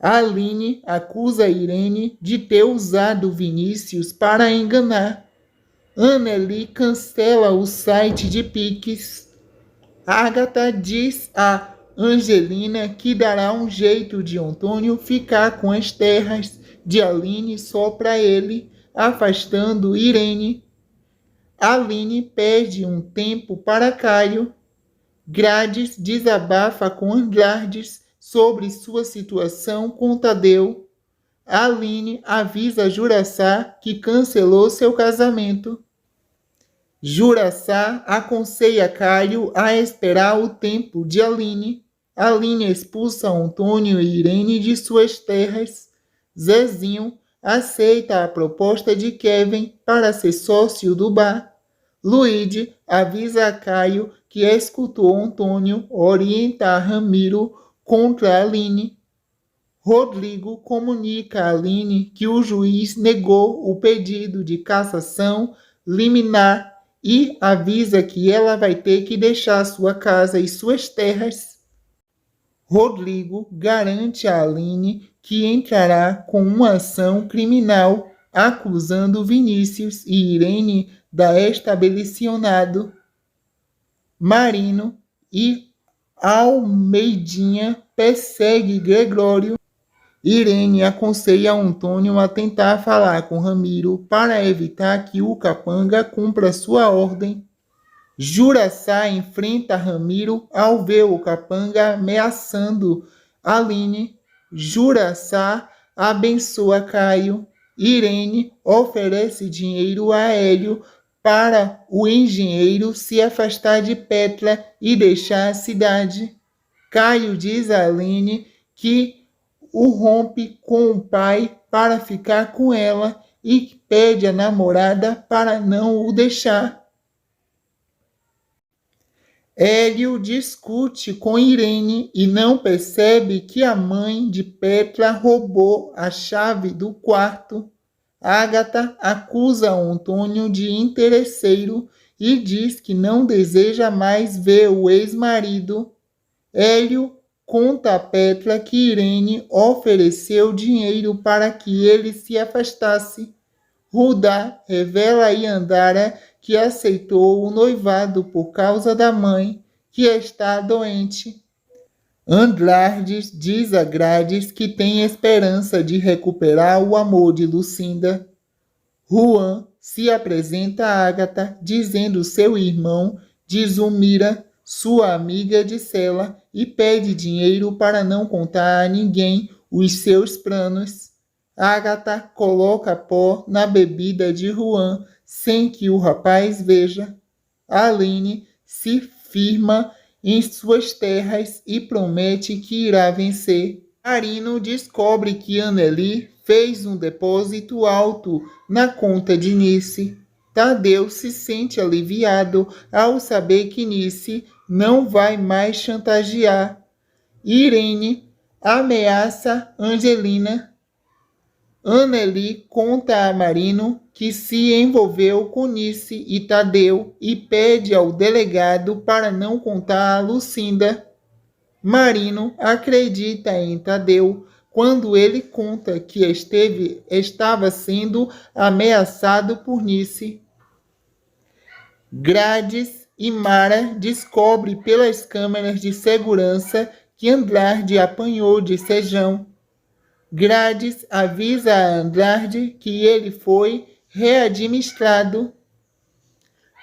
Aline acusa Irene de ter usado Vinícius para enganar. Anneli cancela o site de Pix. Agatha diz a Angelina que dará um jeito de Antônio ficar com as terras de Aline só para ele, afastando Irene. Aline pede um tempo para Caio. Grades desabafa com Andrades sobre sua situação com Tadeu. Aline avisa Juraçá que cancelou seu casamento. Juraçá aconselha Caio a esperar o tempo de Aline. Aline expulsa Antônio e Irene de suas terras. Zezinho aceita a proposta de Kevin para ser sócio do bar. Luigi avisa a Caio que escutou Antônio orientar Ramiro contra Aline. Rodrigo comunica a Aline que o juiz negou o pedido de cassação liminar e avisa que ela vai ter que deixar sua casa e suas terras. Rodrigo garante a Aline que entrará com uma ação criminal acusando Vinícius e Irene da estabelecionado. Marino e Almeidinha persegue Gregório. Irene aconselha Antônio a tentar falar com Ramiro para evitar que o capanga cumpra sua ordem. Juraçá enfrenta Ramiro ao ver o capanga ameaçando Aline. Juraçá abençoa Caio. Irene oferece dinheiro a Hélio para o engenheiro se afastar de Petra e deixar a cidade. Caio diz a Aline que o rompe com o pai para ficar com ela e pede a namorada para não o deixar. Hélio discute com Irene e não percebe que a mãe de Petra roubou a chave do quarto. Agatha acusa Antônio de interesseiro e diz que não deseja mais ver o ex-marido. Hélio conta a Petra que Irene ofereceu dinheiro para que ele se afastasse. Rudá revela a Yandara que aceitou o noivado por causa da mãe, que está doente. Andrades diz a Grades que tem esperança de recuperar o amor de Lucinda. Juan se apresenta a Agatha dizendo seu irmão de Zulmira, sua amiga de cela, e pede dinheiro para não contar a ninguém os seus planos. Agatha coloca pó na bebida de Juan sem que o rapaz veja. Aline se firma em suas terras e promete que irá vencer. Marino descobre que Anneli fez um depósito alto na conta de Nice. Tadeu se sente aliviado ao saber que Nice não vai mais chantagear. Irene ameaça Angelina. Anneli conta a Marino que se envolveu com Nice e Tadeu e pede ao delegado para não contar a Lucinda. Marino acredita em Tadeu quando ele conta que estava sendo ameaçado por Nice. Grades e Mara descobre pelas câmeras de segurança que Andrade apanhou de Sejão. Grades avisa a Andrade que ele foi readministrado.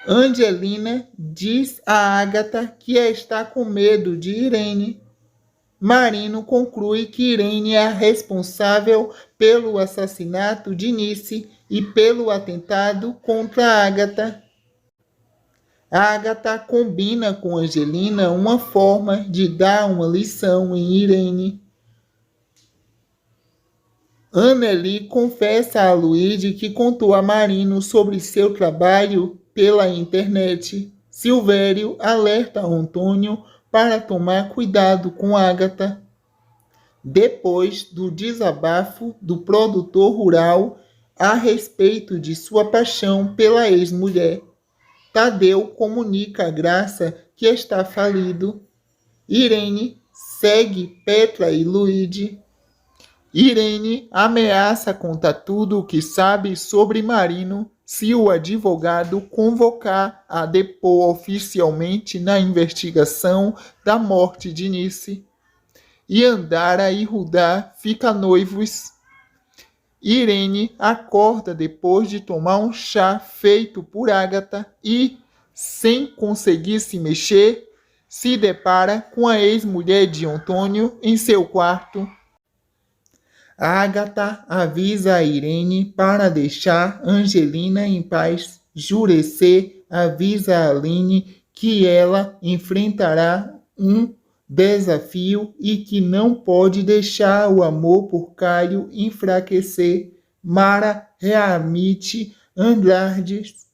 Angelina diz a Agatha que está com medo de Irene. Marino conclui que Irene é a responsável pelo assassinato de Nice e pelo atentado contra Agatha. Agatha combina com Angelina uma forma de dar uma lição em Irene. Anneli confessa a Luigi que contou a Marino sobre seu trabalho pela internet. Silvério alerta Antônio para tomar cuidado com Agatha. Depois do desabafo do produtor rural a respeito de sua paixão pela ex-mulher, Tadeu comunica a Graça que está falido. Irene segue Petra e Luigi. Irene ameaça contar tudo o que sabe sobre Marino se o advogado convocar a depor oficialmente na investigação da morte de Nice. E Andara e Rudá ficam noivos. Irene acorda depois de tomar um chá feito por Agatha e, sem conseguir se mexer, se depara com a ex-mulher de Antônio em seu quarto. Agatha avisa a Irene para deixar Angelina em paz. Jurecê avisa a Aline que ela enfrentará um desafio e que não pode deixar o amor por Caio enfraquecer. Mara readmite Andrades.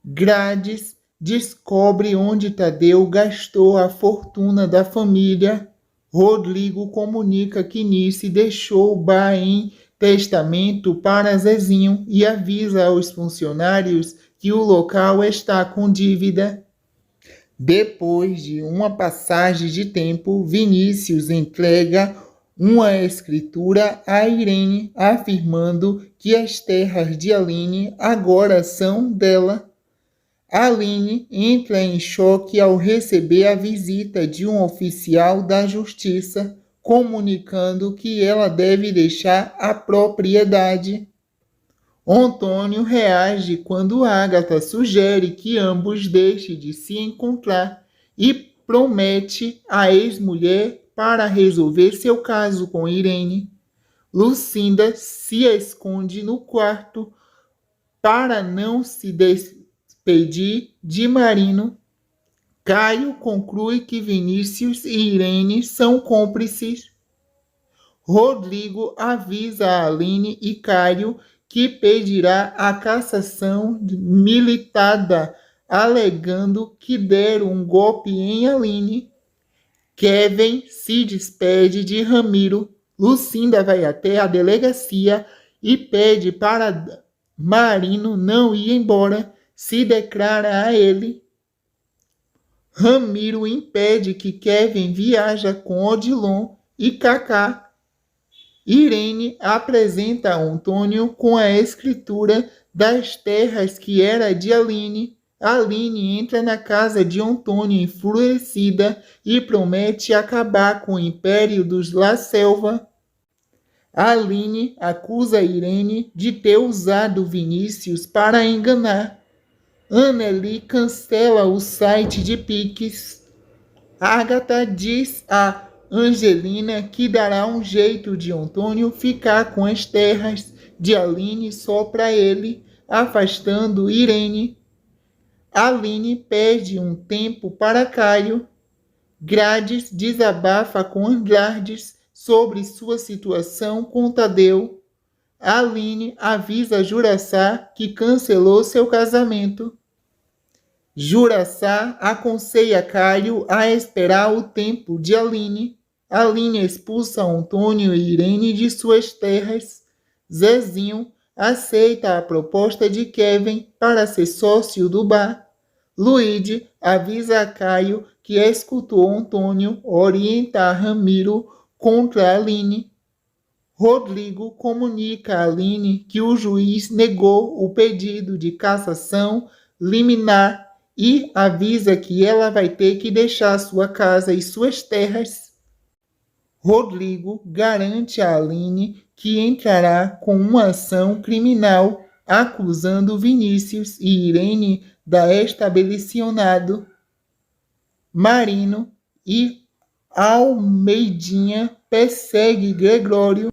Grades descobre onde Tadeu gastou a fortuna da família. Rodrigo comunica que Nice deixou o bar em testamento para Zezinho e avisa aos funcionários que o local está com dívida. Depois de uma passagem de tempo, Vinícius entrega uma escritura a Irene, afirmando que as terras de Aline agora são dela. Aline entra em choque ao receber a visita de um oficial da justiça, comunicando que ela deve deixar a propriedade. Antônio reage quando Agatha sugere que ambos deixem de se encontrar e promete a ex-mulher para resolver seu caso com Irene. Lucinda se esconde no quarto para não se despedir de Marino. Caio conclui que Vinícius e Irene são cúmplices. Rodrigo avisa a Aline e Caio que pedirá a cassação militada, alegando que deram um golpe em Aline. Kevin se despede de Ramiro. Lucinda vai até a delegacia e pede para Marino não ir embora, se declara a ele. Ramiro impede que Kevin viaja com Odilon e Cacá. Irene apresenta a Antônio com a escritura das terras que era de Aline. Aline entra na casa de Antônio enfurecida e promete acabar com o império dos La Selva. Aline acusa Irene de ter usado Vinícius para enganar. Anneli cancela o site de Pix. Agatha diz a Angelina que dará um jeito de Antônio ficar com as terras de Aline só para ele, afastando Irene. Aline pede um tempo para Caio. Grades desabafa com Andrades sobre sua situação com Tadeu. Aline avisa Juraçá que cancelou seu casamento. Juraçá aconselha Caio a esperar o tempo de Aline. Aline expulsa Antônio e Irene de suas terras. Zezinho aceita a proposta de Kevin para ser sócio do bar. Luigi avisa a Caio que escutou Antônio orientar Ramiro contra Aline. Rodrigo comunica a Aline que o juiz negou o pedido de cassação liminar e avisa que ela vai ter que deixar sua casa e suas terras. Rodrigo garante a Aline que entrará com uma ação criminal acusando Vinícius e Irene da estabelecionado. Marino e Almeidinha persegue Gregório.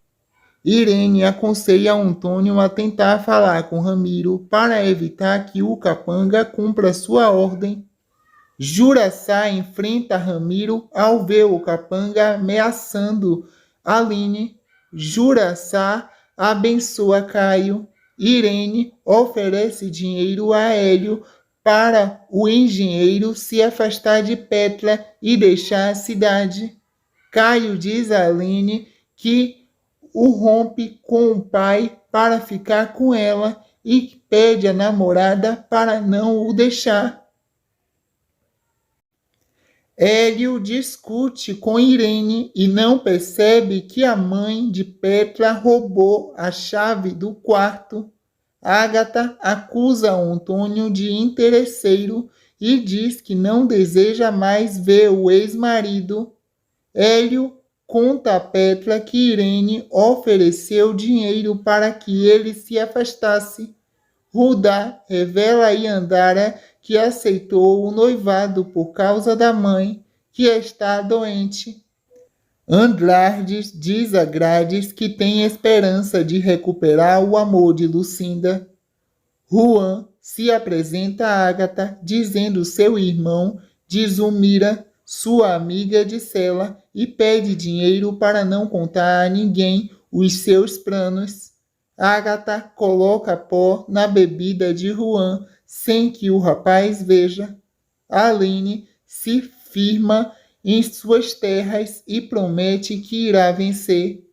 Irene aconselha Antônio a tentar falar com Ramiro para evitar que o capanga cumpra sua ordem. Juraçá enfrenta Ramiro ao ver o capanga ameaçando Aline. Juraçá abençoa Caio. Irene oferece dinheiro a Hélio para o engenheiro se afastar de Petra e deixar a cidade. Caio diz a Aline que o rompe com o pai para ficar com ela e pede a namorada para não o deixar. Hélio discute com Irene e não percebe que a mãe de Petra roubou a chave do quarto. Ágata acusa Antônio de interesseiro e diz que não deseja mais ver o ex-marido. Hélio conta a Petra que Irene ofereceu dinheiro para que ele se afastasse. Rudá revela a Yandara que aceitou o noivado por causa da mãe, que está doente. Andrade diz a Grades que tem esperança de recuperar o amor de Lucinda. Juan se apresenta a Ágata dizendo seu irmão de Zulmira, sua amiga de cela, e pede dinheiro para não contar a ninguém os seus planos. Ágata coloca pó na bebida de Juan sem que o rapaz veja. Aline se firma em suas terras e promete que irá vencer.